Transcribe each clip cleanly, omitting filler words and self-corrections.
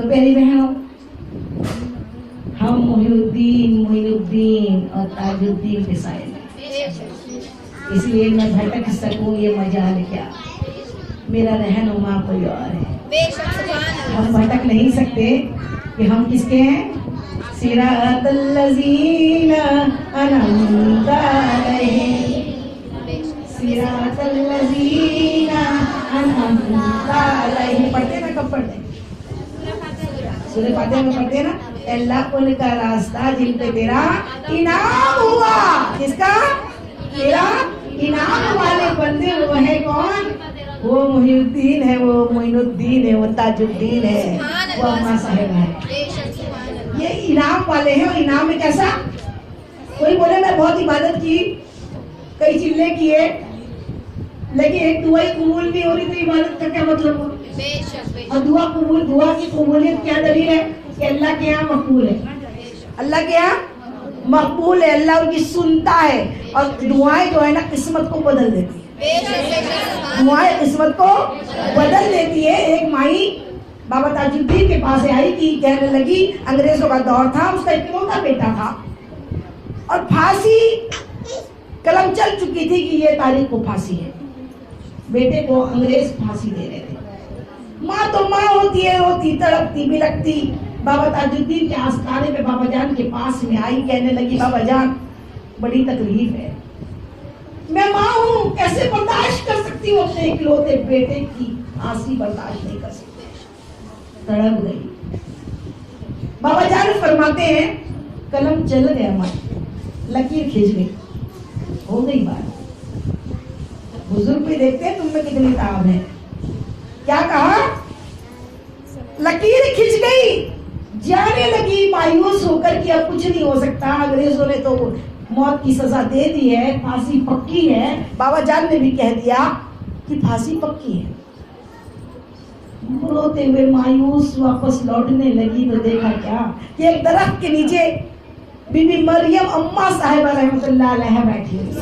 تو پیاری بہنوں، ہم معین اور تاج الدین کے سائے ہیں، اس لیے میں بھٹک سکوں یہ مجال کیا، میرا رہنما کوئی اور ہے۔ ہم بھٹک نہیں سکتے کہ ہم کس کے ہیں؟ صراط الذین انعمت علیہم، صراط الذین انعمت علیہم۔ پڑھتے نا، کب پڑھتے ہیں؟ سورہ فاتحہ میں پڑھتے نا، اللہ ان کا راستہ جن پہ تیرا انعام ہوا۔ کس کا؟ تیرا انعام والے بندے وہ ہے کون؟ وہ محی الدین ہے، وہ معین الدین ہے، وہ تاج الدین ہے، وہ اماں صاحبہ ہے۔ یہ انعام والے ہیں۔ اور انعام میں کیسا؟ کوئی بولے میں بہت عبادت کی، کئی چلے کیے، لیکن ایک دعا ہی قبول نہیں ہو رہی، تو عبادت کا کیا مطلب ہو؟ اور دعا کی قبولیت کیا دلیل ہے؟ کہ اللہ کے یہاں مقبول ہے، اللہ کے یہاں مقبول ہے، اللہ ان کی سنتا ہے۔ اور دعائیں جو ہے نا قسمت کو بدل دیتی ہے، دعائیں قسمت کو بدل دیتی ہے۔ ایک مائی بابا تاج الدین کے پاس آئی کہ کہنے لگی، انگریزوں کا دور تھا، اس کا اکلوتا بیٹا تھا اور پھانسی قلم چل چکی تھی کہ یہ تاریخ کو پھانسی ہے، بیٹے کو انگریز پھانسی دے رہے تھے۔ ماں تو ماں ہوتی ہے، روتی تڑپتی بلکتی بابا تاج الدین کے آستانے پہ بابا جان کے پاس میں آئی، کہنے لگی بابا جان بڑی تکلیف ہے، میں ماں ہوں، کیسے برداشت کر سکتی ہوں اپنے اکلوتے بیٹے کی پھانسی برداشت نہیں کر سکتی، تڑپ گئی۔ بابا جان فرماتے ہیں قلم چل گیا، ماں لکیر کھینچ گئی، ہو گئی بات۔ بزرگ بھی دیکھتے ہیں تم میں کتنی تاب ہے، کیا کہا؟ لکیر کھنچ گئی، جانے لگی مایوس ہو کر کہ اب کچھ نہیں ہو سکتا، انگریزوں نے تو موت کی سزا دے دی ہے، پھانسی پکی ہے۔ بابا جان نے بھی کہہ دیا کہ پھانسی پکی ہے۔ روتے ہوئے مایوس واپس لوٹنے لگی تو دیکھا کیا کہ ایک درخت کے نیچے بی بی مریم اماں صاحبہ رحمۃ اللہ علیہ بیٹھی ہوئی،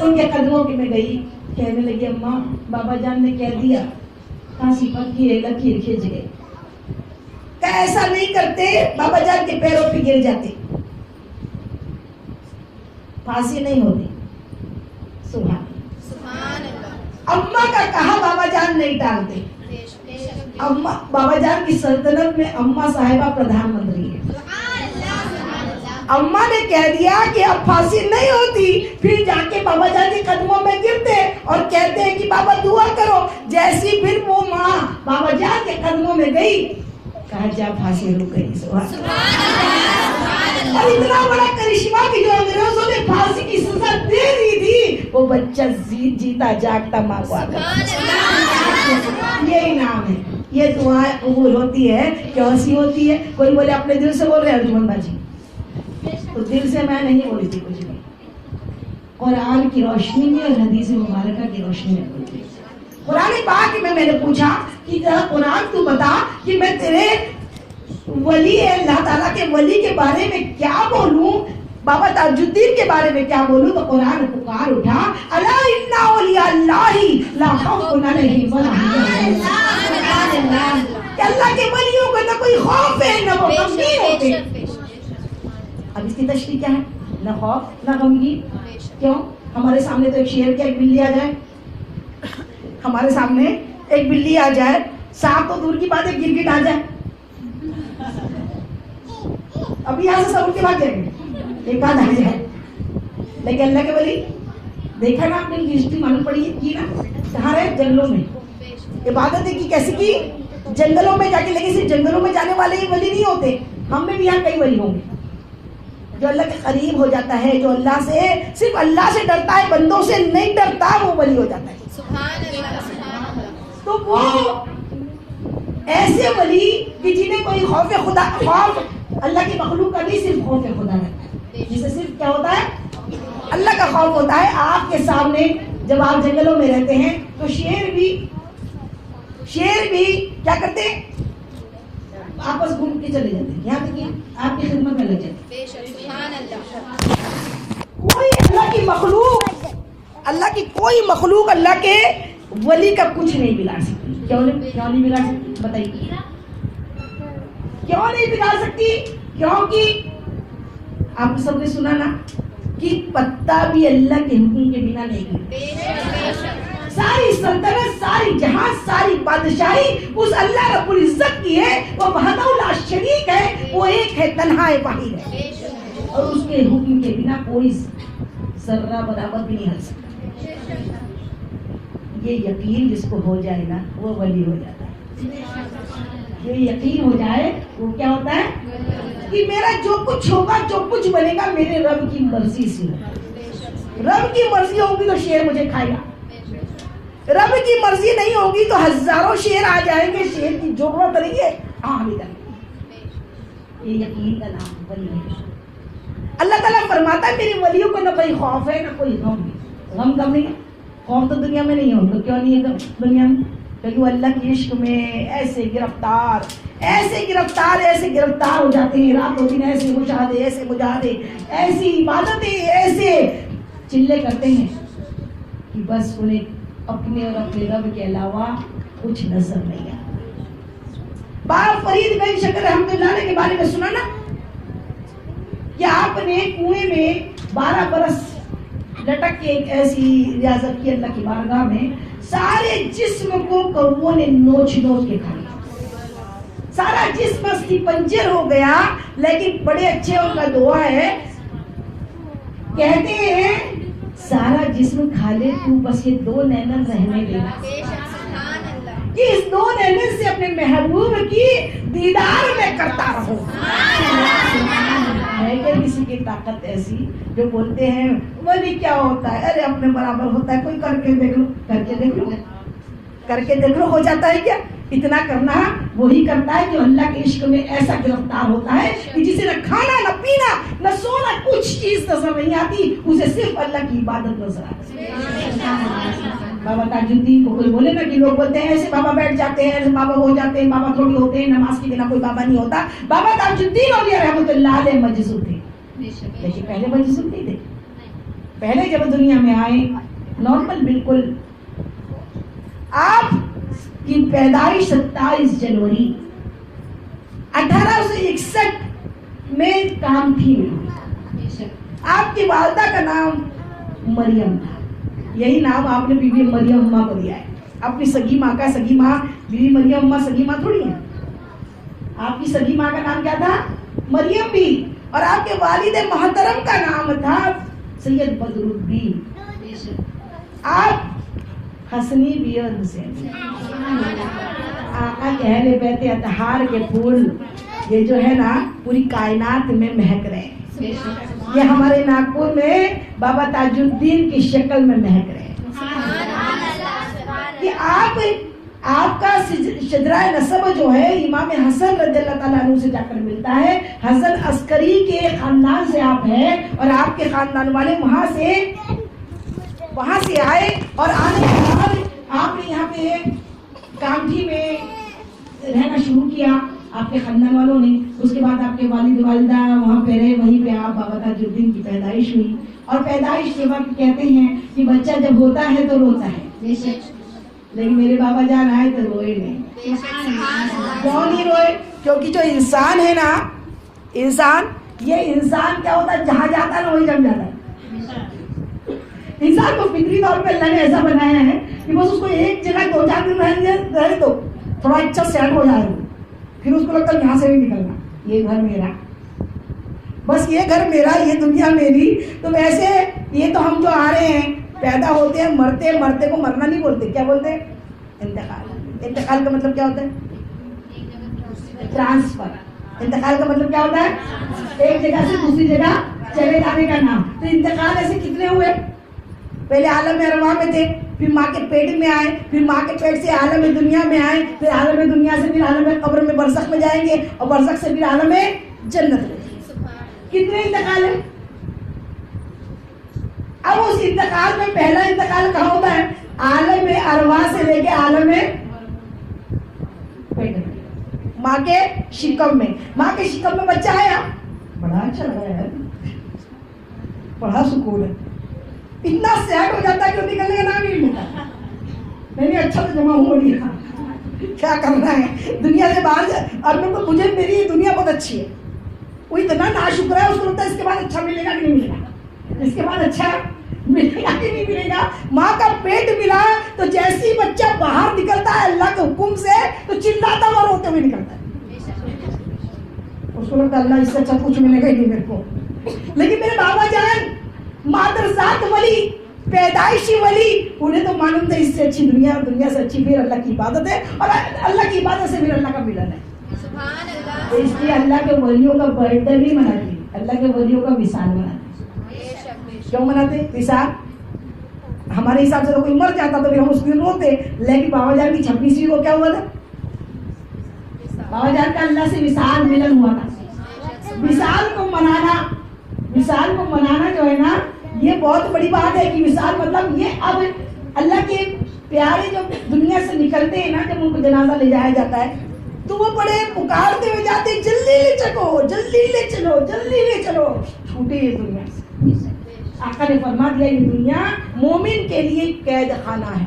ان کے قدموں میں گئی، کہنے لگی اماں بابا جان نے کہہ دیا پھانسی پکی ہے، لکیر کھینچ گئے۔ کہ ایسا نہیں کرتے، بابا جان کے پیروں پہ گر جاتے، پھانسی نہیں ہوتی۔ سبحان اللہ، اماں کا کہا بابا جان نہیں ٹالتے۔ اماں بابا جان کی سلطنت میں اماں صاحبہ پردھان منتری ہے، اماں نے کہہ دیا کہ اب پھانسی نہیں ہوتی، پھر جا کے بابا جان کے قدموں میں گرتے اور کہتے ہیں کہ بابا دعا کرو۔ جیسی پھر وہ ماں بابا جان کے قدموں میں گئی، کہا جا پھانسی رک گئی۔ اور اتنا بڑا کرشمہ کہ جو انگریزوں نے پھانسی کی سزا دے دی تھی، وہ بچہ جیتا جاگتا ماں کو آتا۔ یہ انعام ہے، یہ دعائیں قبول ہوتی ہے، کیسی ہوتی ہے؟ کوئی بولے اپنے دل سے بول رہے ہیں ارجمن باجی، تو دل سے میں نہیں بولی تھی کچھ بھی، قرآن کی روشنی میں اور حدیث مبارکہ کی روشنی میں بولی تھی۔ قرآن پاک میں نے پوچھا کہ قرآن تو بتا کہ میں تیرے ولی اللہ تعالیٰ کے ولی کے بارے میں کیا بولوں، بابا تاج الدین کے بارے میں کیا بولوں؟ تو قرآن پکار اٹھا، الا ان اولیاء اللہ لا خوف علیہم ولا هم يحزنون، کہ اللہ کے ولیوں کو نہ کوئی خوف ہے نہ وہ غمگین ہوتے۔ اب اس کی تشریح کیا ہے؟ نہ خوف نہ غمگین۔ کیوں؟ ہمارے سامنے تو ایک شیر کیا، ایک بلی آ جائے، ہمارے سامنے ایک بلی آ جائے، سانپ تو دور کی بات ہے، گرگٹ آ جائے، ابھی یہاں سے سب ان کے بھاگ جائیں گے، ایک آدھ آ جائے۔ لیکن اللہ کے ولی دیکھا نا آپ نے ہسٹری معلوم پڑی کی نا، کہاں رہے؟ جنگلوں میں عبادتیں کی، کیسی کی؟ جنگلوں میں جا کے۔ لیکن صرف جنگلوں میں جانے والے ہی ولی نہیں ہوتے، ہم میں بھی یہاں کئی ولی ہوں گے۔ جو اللہ کے قریب ہو جاتا ہے، جو اللہ سے صرف اللہ سے ڈرتا ہے، بندوں سے نہیں ڈرتا، وہ ولی ہو جاتا ہے۔ تو وہ ایسے ولی کہ جنہیں کوئی خوف خدا، خوف اللہ کی مخلوق کا نہیں، صرف خوف خدا رہتا ہے، جسے صرف کیا ہوتا ہے؟ اللہ کا خوف ہوتا ہے۔ آپ کے سامنے جب آپ جنگلوں میں رہتے ہیں تو شیر بھی کیا کرتے ہیں؟ آپس گھوم کے چلے جاتے ہیں، یہاں تک کہ آپ کی خدمت میں لگ جاتے ہیں۔ کوئی اللہ کی مخلوق، اللہ کی کوئی مخلوق اللہ کے ولی کا کچھ نہیں بگاڑ سکتی۔ کیوں نہیں بگاڑ سکتی؟ بتائیے کیوں نہیں بگاڑ سکتی؟ کیونکہ آپ سب نے سنا نا کہ پتا بھی اللہ کے حکم کے بنا نہیں گرتا. ساری سلطنت، ساری جہاں، ساری بادشاہی اس اللہ رب العزت کی ہے. وہ وحدہ لا شریک ہے، وہ ایک ہے، تنہا ہے، واحد ہے، اور اس کے حکم کے بنا کوئی ذرہ برابر بھی نہیں ہل سکتا. یہ یقین جس کو ہو جائے نا وہ ولی ہو جاتا ہے. یہ یقین ہو جائے وہ کیا ہوتا ہے کہ میرا جو کچھ ہوگا، جو کچھ بنے گا میرے رب کی مرضی سے ہوگا. رب کی مرضی ہوگی تو شیر مجھے کھائے گا، رب کی مرضی نہیں ہوگی تو ہزاروں شیر آ جائیں گے، شیر کی ضرورت نہیں ہے. یہ یقین کا نام ولی ہے. اللہ تعالیٰ فرماتا ہے میرے ولیوں کو نہ کوئی خوف ہے نہ کوئی غم ہے. غم کم نہیں ہے، خوف تو دنیا میں نہیں ہوگا. کیوں نہیں ہے دنیا میں؟ کیونکہ وہ اللہ کے عشق میں ایسے گرفتار ہو جاتے ہیں. رات و دن ایسے مجاہدے، ایسی عبادتیں، ایسے چلے کرتے ہیں کہ بس انہیں اپنے اور اپنے رب کے علاوہ کچھ نظر نہیں آتا. بابا فرید بن شکر رحمۃ اللہ علیہ کے بارے میں سنا نا کہ آپ نے کنویں میں 12 برس لٹک کے ایک ایسی ریاضت کی اللہ کی بارگاہ میں، سارے جسم کو کووں نے نوچ کے کھایا. سارا جسم استی پنجر ہو گیا، لیکن بڑے اچھے ان کا دعا ہے، کہتے ہیں سارا جسم کھا لے تو بس یہ 2 نینن رہنے دینا، کہ اس 2 نینن سے اپنے محبوب کی دیدار میں کرتا رہو. ہے کہ کسی کی طاقت ایسی جو بولتے ہیں ولی کیا ہوتا ہے؟ ارے اپنے برابر ہوتا ہے، کوئی کر کے دیکھ لو ہو جاتا ہے کیا؟ اتنا کرنا وہی کرتا ہے جو اللہ کے عشق میں ایسا گرفتار ہوتا ہے کہ جسے نہ کھانا نہ پینا نہ سونا کچھ چیز نظر نہیں آتی، اسے صرف اللہ کی عبادت نظر آتی ہے. بابا تاج الدین کو کوئی بولے نا کہ لوگ بولتے ہیں ایسے بابا بیٹھ جاتے ہیں، ایسے بابا ہو جاتے ہیں، بابا تھوڑی ہوتے ہیں، نماز کے بنا کوئی بابا نہیں ہوتا. بابا تاج الدین اولیاء رحمۃ اللہ علیہ مجذوب تھے، لیکن پہلے مجذوب نہیں تھے. پہلے جب دنیا میں آئے نارمل بالکل. آپ کی پیدائش 27 جنوری 1861 میں کام تھی. آپ کی والدہ کا نام مریم تھا. یہی نام آپ نے بی بی مریم اماں کو دیا ہے. اپنی سگی ماں کا، سگی ماں بی بی مریم اماں سگی ماں تھوڑی ہے. آپ کی سگی ماں کا نام کیا تھا؟ مریم بھی. اور آپ کے والد محترم کا نام تھا سید بدر الدین. آپ حسنی بھی اور حسین. آقا کے اہل بیت اطہار کے پھول یہ جو ہے نا پوری کائنات میں مہک رہے ہیں. یہ ہمارے ناگپور میں بابا تاج الدین کی شکل میں مہک رہے ہیں. کہ آپ کا شجرہ نسب جو ہے امام حسن رضی اللہ تعالیٰ عنہ سے جا کر ملتا ہے. حسن عسکری کے خاندان سے آپ ہیں اور آپ کے خاندان والے وہاں سے آئے اور آنے کے بعد آپ نے یہاں پہ کامٹھی میں رہنا شروع کیا آپ کے خاندان والوں نے. اس کے بعد آپ کے والد والدہ وہاں پہ رہے. وہیں پہ آپ بابا تاج الدین کی پیدائش ہوئی. اور پیدائش کے وقت کہتے ہیں کہ بچہ جب ہوتا ہے تو روتا ہے، لیکن میرے بابا جان آئے تو روئے نہیں. کیوں نہیں روئے؟ کیونکہ جو انسان ہے نا، یہ انسان کیا ہوتا ہے؟ جہاں جاتا ہے نا وہی جم جاتا ہے. انسان کو فطری طور پہ اللہ نے ایسا بنایا ہے کہ بس اس کو ایک جگہ 2-4 دن رہے تو تھوڑا اچھا سیٹ ہو جائے، پھر اس کو لگتا ہے یہاں سے بھی نکلنا، یہ گھر میرا، بس یہ گھر میرا، یہ دنیا میری. تو ویسے یہ تو ہم جو آ رہے ہیں پیدا ہوتے ہیں، مرتے کو مرنا نہیں بولتے، کیا بولتے ہیں؟ انتقال. انتقال کا مطلب کیا ہوتا ہے؟ ٹرانسفر. انتقال کا مطلب کیا ہوتا ہے؟ ایک جگہ سے دوسری جگہ چلے جانے کا نام. تو انتقال ایسے کتنے ہوئے؟ پہلے عالم ارواح میں تھے، پھر ماں کے پیٹ میں آئے، پھر ماں کے پیٹ سے عالم دنیا میں آئے، پھر عالم دنیا سے پھر عالم قبر میں برزخ میں جائیں گے، اور برزخ سے پھر عالم جنت میں. کتنے انتقال ہیں؟ اب اس انتقال میں پہلا انتقال کہاں ہوتا ہے؟ عالم ارواح سے لے کے عالم پیٹ میں، ماں کے شکم میں. ماں کے شکم میں بچہ آیا، بڑا اچھا لگا ہے، بڑا سکون ہے، اتنا سیٹ ہو جاتا ہے کہ نکلنے کا نام ہی نہیں لیتا. میں نے اچھا تو جمع ہو لیا. کیا کرنا ہے دنیا سے باہر جائے. اور مجھے میری دنیا بہت اچھی ہے. وہ اتنا ناشکر ہے, اس کو لگتا ہے اس کے بعد اچھا ملے گا کہ نہیں ملے گا, اس کے بعد اچھا ملے گا کہ نہیں ملے گا. ماں کا پیٹ ملا تو جیسے ہی بچہ باہر نکلتا ہے اللہ کے حکم سے تو چلاتا اور روتے ہوئے نکلتا ہے. اس کو لگتا ہے اللہ اس سے اچھا کچھ ملے گا ہی نہیں میرے کو. لیکن میرے بابا جان مادر ذات ولی, پیدائشی ولی, انہیں تو معلوم تھا اس سے اچھی دنیا سے اچھی پھر اللہ کی عبادت ہے, اور اللہ کی عبادت سے پھر اللہ کا ملن ہے. اس لیے اللہ کے ولیوں کا برتھ ڈے بھی مناتے, اللہ کے ولیوں کا وصال مناتے. کیوں مناتے وصال؟ ہمارے حساب سے تو کوئی مر جاتا تو پھر ہم اس دن روتے, لیکن بابا جان کی 26ویں کو کیا ہوا تھا؟ بابا جان کا اللہ سے وصال ملن ہوا تھا. وصال کو منانا جو ہے نا یہ بہت بڑی بات ہے. کہ وصال مطلب یہ اب اللہ کے پیارے جب دنیا سے نکلتے ہیں نا, جب ان کو جنازہ لے جایا جاتا ہے تو وہ بڑے پکارتے ہوئے جاتے, جلدی لے چلو, جلدی لے چلو, جلدی لے چلو, چھوٹے یہ دنیا سے. آقا نے فرما دیا یہ دنیا مومن کے لیے قید خانہ ہے.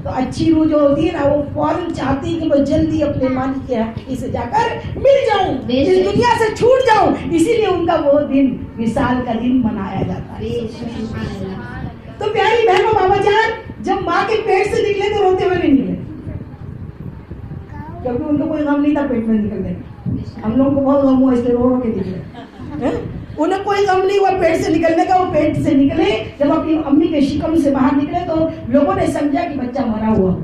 تو اچھی روح جو ہوتی ہے نا وہ فوراً چاہتی ہے کہ میں جلدی اپنے مالک کے حقیقی سے جا کر مل جاؤں, اس دنیا سے چھوٹ جاؤں. اسی لیے ان کا وہ دن وصال کا دن منایا جاتا ہے. تو پیاری بہنوں بابا جان جب ماں کے پیٹ سے نکلے تو روتے ہوئے نہیں نکلے, کیونکہ ان کو کوئی غم نہیں تھا پیٹ میں نکلنے کا. ہم لوگوں کو بہت غم ہوا اس لیے رو رو کے نکلے. انہیں کوئی غم نہیں ہوا پیٹ سے نکلنے کا. وہ پیٹ سے نکلے جب اپنی امی کے شکم سے باہر نکلے تو لوگوں نے سمجھا کہ بچہ مرا ہوا ہے.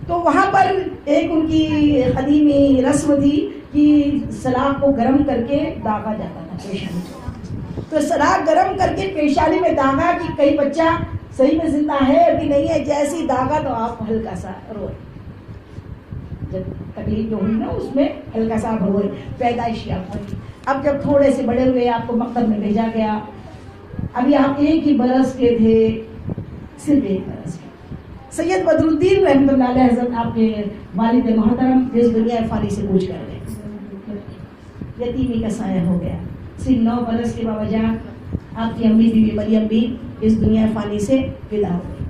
تو وہاں پر ایک ان کی قدیمی رسم تھی کہ سلاخ کو گرم کر کے داغا جاتا تھا پیشانی. تو سلاخ گرم کر کے پیشانی میں داغا کہ کئی بچہ صحیح میں زندہ ہے کہ نہیں ہے. جیسی داغا تو آپ ہلکا سا روئے, جب تکلیف جو ہوئی نا اس میں ہلکا سا روئے, پیدائشی آپ ہوئی. اب جب تھوڑے سے بڑے ہوئے آپ کو مکتب میں بھیجا گیا, ابھی آپ 1 ہی برس کے تھے, صرف 1 برس کے. سید بدر الدین رحمۃ اللہ علیہ حضرت آپ کے والد محترم جس دنیا فانی سے کوچ کر گئے, یتیمی کا سایہ ہو گیا. صرف 9 برس کے بابا جان آپ کی امی بیوی مریم بھی اس دنیا فانی سے ودا ہو گئی.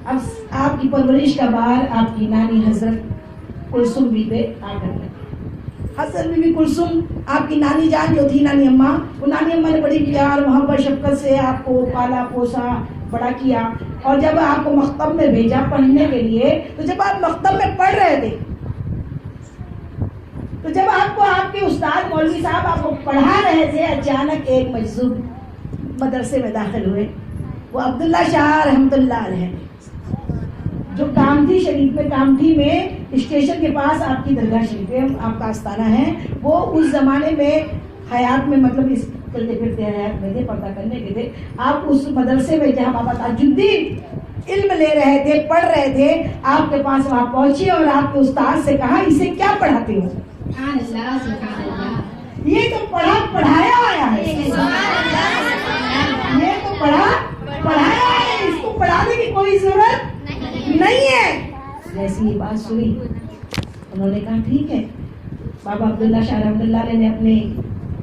اب آپ کی پرورش کا بار آپ کی نانی حضرت کلثوم بی پہ آ کر لگی. حضرت بی بی کلثوم آپ کی نانی جان جو تھی, نانی اماں, وہ نانی اماں نے بڑی پیار محبت شفقت سے آپ کو پالا پوسا بڑا کیا. اور جب آپ کو مکتب میں بھیجا پڑھنے کے لیے, تو جب آپ مکتب میں پڑھ رہے تھے تو جب آپ کو آپ کے استاد مولوی صاحب آپ کو پڑھا رہے تھے, اچانک ایک مجذوب مدرسے میں داخل ہوئے. وہ عبداللہ شاہ رحمۃ اللہ علیہ جو کامٹھی شریف میں, کامٹھی میں اسٹیشن کے پاس آپ کی درگاہ شریف ہے, آپ کا آستانہ ہے. وہ اس زمانے میں حیات میں مطلب اس چلتے پھرتے حیات میں تھے, پردہ کرنے کے تھے. آپ اس مدرسے میں جہاں بابا تاج الدین علم لے رہے تھے, پڑھ رہے تھے, آپ کے پاس وہاں پہنچے اور آپ کے استاد سے کہا اسے کیا پڑھاتے ہو؟ یہ تو پڑھایا آیا ہے, یہ تو پڑھایا ہے, اس کو پڑھانے کی کوئی ضرورت نہیں ہے. جیسی یہ بات سنی انہوں نے کہا ٹھیک ہے. بابا عبداللہ شاہ رحمۃ اللہ علیہ نے اپنے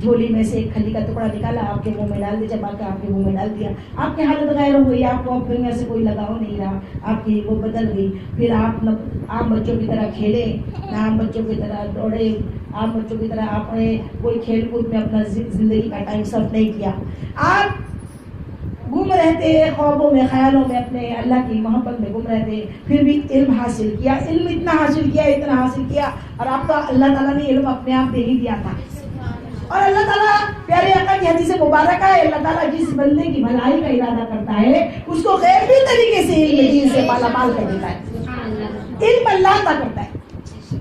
جھولی میں سے ایک کھلی کا ٹکڑا نکالا, آپ کے منہ میں ڈال دیا. جب آپ کے منہ میں ڈال دیا, آپ کی حالت غیر ہو گئی, آپ کو اب دنیا سے کوئی لگاؤ نہیں رہا, آپ کی وہ بدل گئی. پھر آپ نہ عام بچوں کی طرح کھیلے, نہ عام بچوں کی طرح دوڑے, عام بچوں کی طرح آپ نے کوئی کھیل کود میں اپنا زندگی کا ٹائم صرف نہیں کیا. آپ گم رہتے خوابوں میں, خیالوں میں, اپنے اللہ کی محبت میں گم رہتے. پھر بھی علم حاصل کیا, علم اتنا حاصل کیا, اور آپ کا اللہ تعالیٰ نے علم اپنے آپ دے ہی دیا تھا. اور اللہ تعالیٰ پیارے آقا کی حدیث مبارکہ ہے, اللہ تعالیٰ جس بندے کی بھلائی کا ارادہ کرتا ہے اس کو غیر بھی طریقے سے علم دین سے مالا مال کر دیتا ہے. علم اللہ عطا کرتا ہے,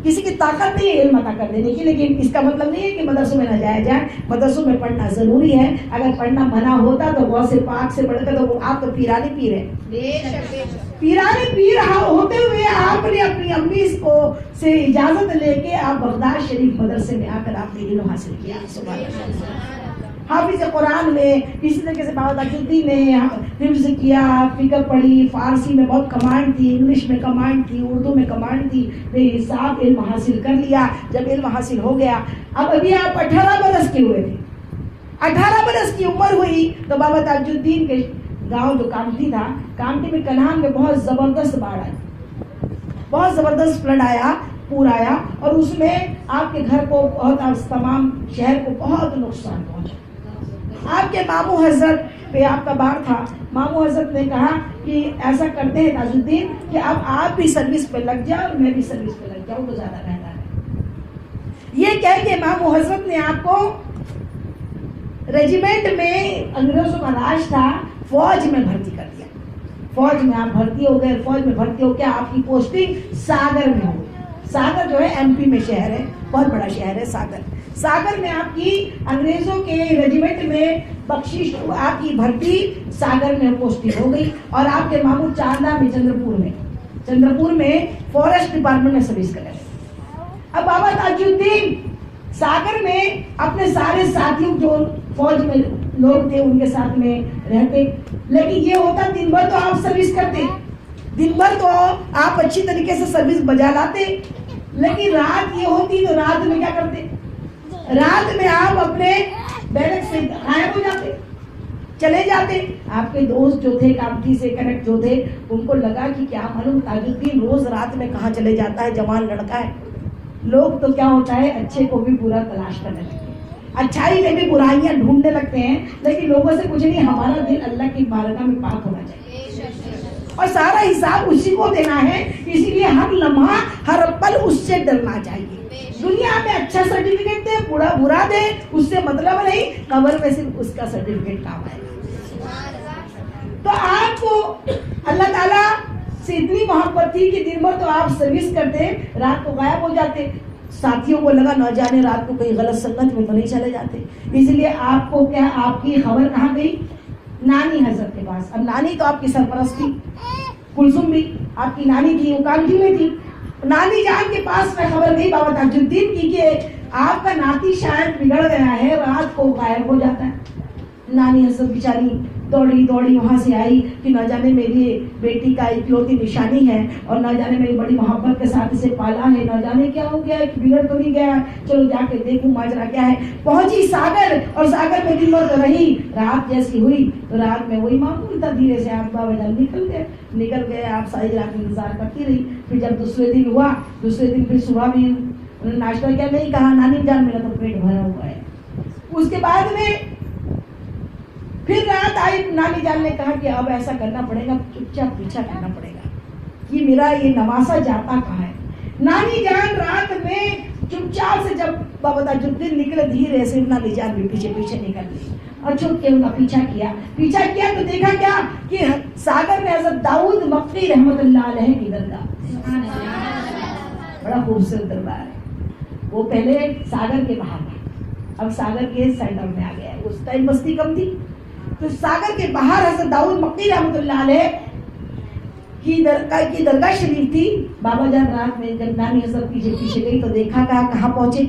کسی کی طاقت نہیں ہے علم عطا کر دینے کی. لیکن اس کا مطلب نہیں ہے کہ مدرسوں میں نہ جایا جائے, مدرسوں میں پڑھنا ضروری ہے. اگر پڑھنا منع ہوتا تو غوث پاک سے پڑھ کر تو آپ تو پیرانے پیر ہیں. پیرانے پیر ہوتے ہوئے آپ نے اپنی امی کو سے اجازت لے کے آپ بغداد شریف مدرسے میں آ کر آپ نے علم حاصل کیا. سبحان اللہ. حافظ قرآن میں اسی طریقے سے بابا تاج الدین نے حفظ کیا, فقہ پڑھی, فارسی میں بہت کمانڈ تھی, انگلش میں کمانڈ تھی, اردو میں کمانڈ تھی, بے حساب علم حاصل کر لیا. جب علم حاصل ہو گیا, اب ابھی آپ 18 برس کے ہوئے تھے, 18 برس کی عمر ہوئی تو بابا تاج الدین کے گاؤں جو کامٹھی تھا, کامٹھی میں کنہان میں بہت زبردست باڑھ آئی. بہت زبردست فلڈ آیا، پور آیا، اور اس میں آپ کے گھر کو بہت، تمام شہر کو بہت نقصان پہنچا۔ آپ کے ماموں حضرت پہ آپ کا بار تھا، ماموں حضرت نے کہا کہ ایسا کرتے ہیں تاج الدین کہ اب آپ بھی سروس پہ لگ جاؤ اور میں بھی سروس پہ لگ جاؤں تو زیادہ بہتر ہے۔ یہ کہہ کے ماموں حضرت نے آپ کو ریجیمنٹ میں، انگریزوں کا راج تھا، فوج میں بھرتی کر دیا۔ فوج میں آپ بھرتی ہو گئے، فوج میں بھرتی ہو کے آپ کی پوسٹنگ ساگر میں ہو گئی۔ ساگر جو ہے ایم پی میں شہر ہے، بہت بڑا شہر ہے ساگر۔ ساگر میں آپ کی انگریزوں کے ریجیمنٹ میں بخشش، آپ کی بھرتی ساگر میں پوسٹنگ ہو گئی، اور آپ کے ماموں چاندہ میں، چندرپور میں فورسٹ ڈپارٹمنٹ میں سروس کر رہے۔ اب بابا تاج الدین ساگر میں اپنے سارے ساتھیوں جو فوج میں لوگ تھے ان کے ساتھ میں رہتے، لیکن یہ ہوتا دن بھر تو آپ سروس کرتے، دن بھر تو آپ اچھی طریقے سے سروس بجا لاتے، لیکن رات یہ ہوتی تو رات میں کیا کرتے؟ رات میں آپ اپنے بیرک سے غائب ہو جاتے، چلے جاتے۔ آپ کے دوست جو تھے، کامٹی سے کنیکٹ جو تھے، ان کو لگا کہ کیا معلوم تاج الدین روز رات میں کہاں چلے جاتا ہے، جوان لڑکا ہے۔ لوگ تو کیا ہوتا ہے، اچھے کو بھی برا تلاش کرنے لگتے ہیں، اچھائی میں بھی برائیاں ڈھونڈنے لگتے ہیں، لیکن لوگوں سے کچھ نہیں، ہمارا دل اللہ کی بارگاہ میں پاک ہونا چاہیے اور سارا حساب اسی کو دینا ہے، اسی لیے ہر لمحہ ہر پل اس سے ڈرنا چاہیے۔ دنیا میں اچھا سرٹیفکیٹ دے، برا دے، اس سے مطلب نہیں، قبر میں صرف اس کا سرٹیفکیٹ کام آئے گا۔ تو آپ کو اللہ تعالیٰ سے اتنی محبت تھی کہ دن بھر تو آپ سروس کرتے، رات کو غائب ہو جاتے۔ ساتھیوں کو لگا نہ جانے رات کو کہیں غلط سنگت میں تو نہیں چلے جاتے، اس لیے آپ کو کیا، آپ کی خبر کہاں گئی؟ نانی حضرت کے پاس۔ اب نانی تو آپ کی سرپرست تھی، کلثوم بھی آپ کی نانی تھی، وہ کانٹی میں تھی۔ نانی جان کے پاس میں خبر گئی بابا تاج الدین کی کہ آپ کا ناتی شاید بگڑ گیا ہے، رات کو غائب ہو جاتا ہے۔ نانی حضرت بیچاری دوڑی وہاں سے آئی کہ نہ جانے میری بیٹی کا اکلوتی نشانی ہے، اور نہ جانے میری بڑی محبت کے ساتھ اسے پالا ہے، نہ جانے کیا ہو گیا ہے، بگڑ تو نہیں گیا، چلو جا کے دیکھوں ماجرا کیا ہے۔ پہنچی ساگر، اور ساگر میں دن بھر رہی، رات جیسی ہوئی تو رات میں وہی معمول تھا، دھیرے سے آپ بابا جان نکل گئے، آپ ساری رات انتظار کرتی رہی۔ پھر جب دوسرے دن ہوا، دوسرے دن پھر صبح بھی انہوں نے ناشتہ کیا، نہیں کہا نانی جان میرا تو پیٹ بھرا ہوا ہے۔ اس کے بعد میں پھر رات آئی، نانی جان نے کہا کہ اب ایسا کرنا پڑے گا، چپ چاپ پیچھا کرنا پڑے گا کہ میرا یہ نواسا جاتا کہاں ہے۔ نانی جان رات میں چپ چاپ سے جب بابا تاج الدین نکلے، دھیرے سے نانی جان بھی پیچھے نکل گئی اور چھپ کے ان کا پیچھا کیا تو دیکھا کیا کہ ساگر میں حضرت داؤد مکی رحمت اللہ علیہ کی درگاہ، بڑا خوبصورت دربار ہے۔ وہ پہلے ساگر کے باہر تھا، اب ساگر کے سینٹر میں آ گیا ہے، اس ٹائم بستی کم تھی، تو ساگر کے باہر حضرت داؤد مکی رحمت اللہ علیہ کی درگاہ شریف تھی۔ بابا جان رات میں جب نانی حضرت پیچھے گئی تو دیکھا کہاں پہنچے،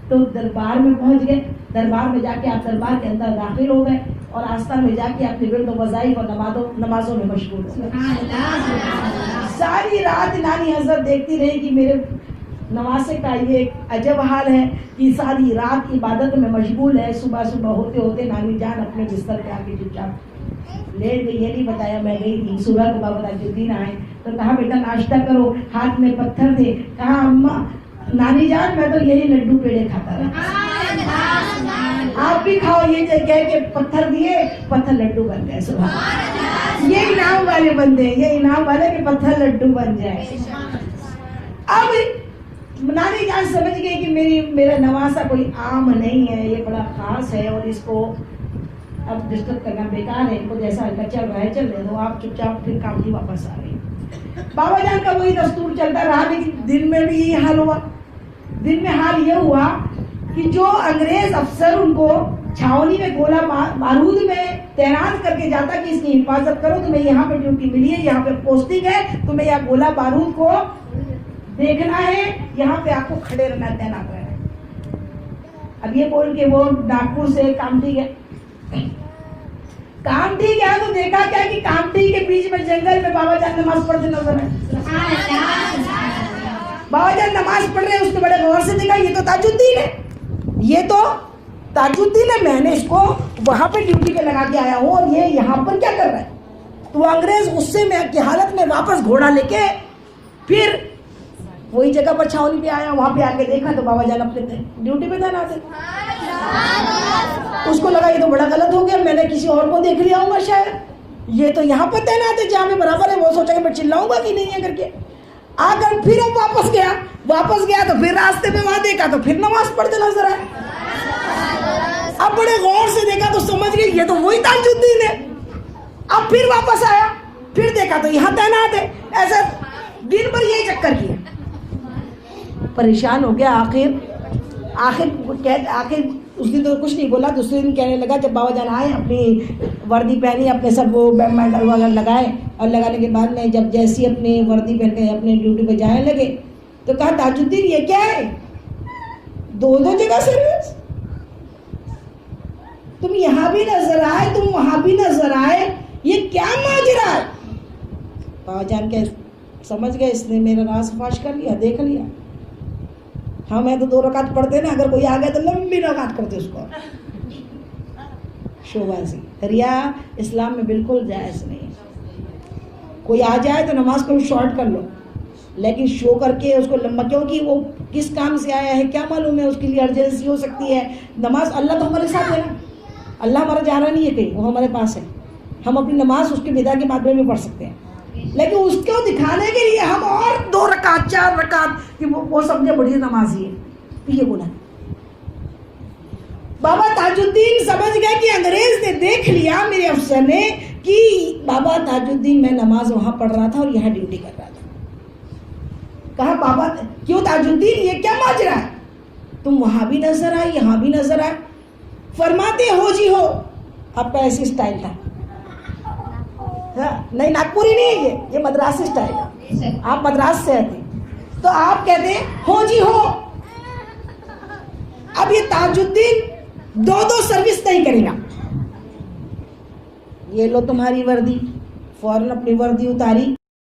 تو دربار میں پہنچ گئے۔ دربار میں جا کے آپ دربار کے اندر داخل ہو گئے اور آستان میں جا کے اپنے ورد و وظائف اور نمازوں میں مشغول ہو گئے۔ ساری رات نانی حضرت دیکھتی رہی کہ میرے نواسے کا یہ ایک عجب حال ہے کہ ساری رات عبادت میں مشغول ہے، صبح ہوتے ہوتے نانی جان اپنے بستر پہ آ کے چپ چاپ لیٹ گئی۔ یہ نہیں بتایا میں گئی تھی، صبح کو بابا تاج الدین آئے تو کہا بیٹا ناشتہ کرو، ہاتھ میں پتھر تھے، کہا اماں نانی جان میں تو یہی لڈو پیڑے کھاتا رہا، آپ بھی کھاؤ، یہ کہہ کے پتھر دیے، پتھر لڈو بن گئے۔ سبحان، یہ انعام والے بندے، یہ انعام والے کہ پتھر لڈو بن جائے۔ اب نانی جان سمجھ گئی کہ میرا نواسا کوئی عام نہیں ہے، یہ بڑا خاص ہے، اور اس کو اب ڈسٹرب کرنا بیکار ہے، ان کو جیسا چل رہا ہے چل رہے دو، آپ چپ چاپ پھر کام کی واپس آ رہی۔ بابا جان کا وہی دستور چلتا رہا، لیکن دن میں بھی یہ حال ہوا۔ دن میں حال یہ ہوا کہ جو انگریز افسر ان کو چھاونی میں گولہ بارود میں تعینات کر کے جاتا کہ اس کی حفاظت کرو، تمہیں یہاں پہ ڈیوٹی ملی ہے، یہاں پہ پوسٹنگ ہے، تمہیں یہ گولہ بارود کو دیکھنا ہے، یہاں پہ آپ کو کھڑے رہنا، تعینات رہنا ہے۔ اب یہ بول کے وہ ناگپور سے کامٹی گیا تو دیکھا کیا کہ کامٹی کے بیچ میں جنگل میں بابا جان نماز پڑھتے نظر ہے۔ بابا جان نماز پڑھ رہے ہیں، اس نے بڑے غور سے دیکھا یہ تو تاج الدین ہے، یہ تو تاج الدین ہے، میں نے اس کو وہاں پہ ڈیوٹی پہ لگا کے آیا ہوں اور یہ یہاں پر کیا کر رہا ہے۔ تو وہ انگریز غصے میں کی حالت میں واپس گھوڑا لے کے پھر وہی جگہ پر چھاؤنی پہ آیا, وہاں پہ آ کے دیکھا تو بابا جان اپنے ڈیوٹی پہ تعینات ہے. اس کو لگا یہ تو بڑا غلط ہو گیا, میں نے کسی اور کو دیکھ لیا ہوگا شاید, یہ تو یہاں پہ تعینات ہے جہاں پہ برابر ہے. وہ سوچا کہ میں چلاؤں گا کہ نہیں ہے کر کے آ کر پھر اب واپس گیا تو پھر راستے میں وہاں دیکھا تو پھر نماز پڑھتے نظر آئے. اب بڑے غور سے دیکھا تو سمجھ گئے یہ تو وہی تاج الدین ہے. اب پھر واپس آیا, پھر دیکھا تو یہاں تعینات ہے. ایسا دن بھر یہی چکر کیا, پریشان ہو گیا. آخر اس دن تو کچھ نہیں بولا. دوسرے دن کہنے لگا, جب بابا جان آئے اپنی وردی پہنی, اپنے سب وہ میڈل وغیرہ لگائے, اور لگانے کے بعد میں جب جیسی اپنی وردی پہن کے اپنے ڈیوٹی پہ جانے لگے تو کہا تاج الدین یہ کیا ہے, دو جگہ سروس, تم یہاں بھی نظر آئے تم وہاں بھی نظر آئے, یہ کیا ماجرا ہے. بابا جان کے سمجھ گئے اس نے میرا راز فاش کر لیا, دیکھ لیا. ہم ہیں تو 2 رکعت پڑھتے نا, اگر کوئی آ گیا تو لمبی رکعت کرتے اس کو. شوبازی ریا اسلام میں بالکل جائز نہیں ہے. کوئی آ جائے تو نماز کو شارٹ کر لو, لیکن شو کر کے اس کو لمبا, کیونکہ وہ کس کام سے آیا ہے کیا معلوم ہے, اس کے لیے ارجنسی ہو سکتی ہے. نماز اللہ تو ہمارے ساتھ ہے نا, اللہ ہمارا جا رہا نہیں ہے کہیں, وہ ہمارے پاس ہے. ہم اپنی نماز اس کے بدا کے بعد میں پڑھ سکتے ہیں, لیکن اس کو دکھانے کے لیے ہم اور 2 رکعت 4 رکعت کہ وہ سمجھے بڑی نمازی ہے. یہ بولا بابا تاج الدین سمجھ گئے کہ انگریز نے دیکھ لیا, میرے افسر نے, کہ بابا تاج الدین میں نماز وہاں پڑھ رہا تھا اور یہاں ڈیوٹی کر رہا تھا. کہا بابا کیوں تاج الدین یہ کیا ماجرا ہے, تم وہاں بھی نظر آئے یہاں بھی نظر آئے. فرماتے ہو جی ہو, آپ کا ایسی اسٹائل تھا. نہیں ناگپوری نہیں ہے, یہ مدراسی اسٹائل ہے. آپ مدراس سے آتے تو آپ کہتے ہو جی ہو. اب یہ تاج الدین 2 سروس نہیں کرے گا. یہ لو تمہاری وردی, فوراً اپنی وردی اتاری,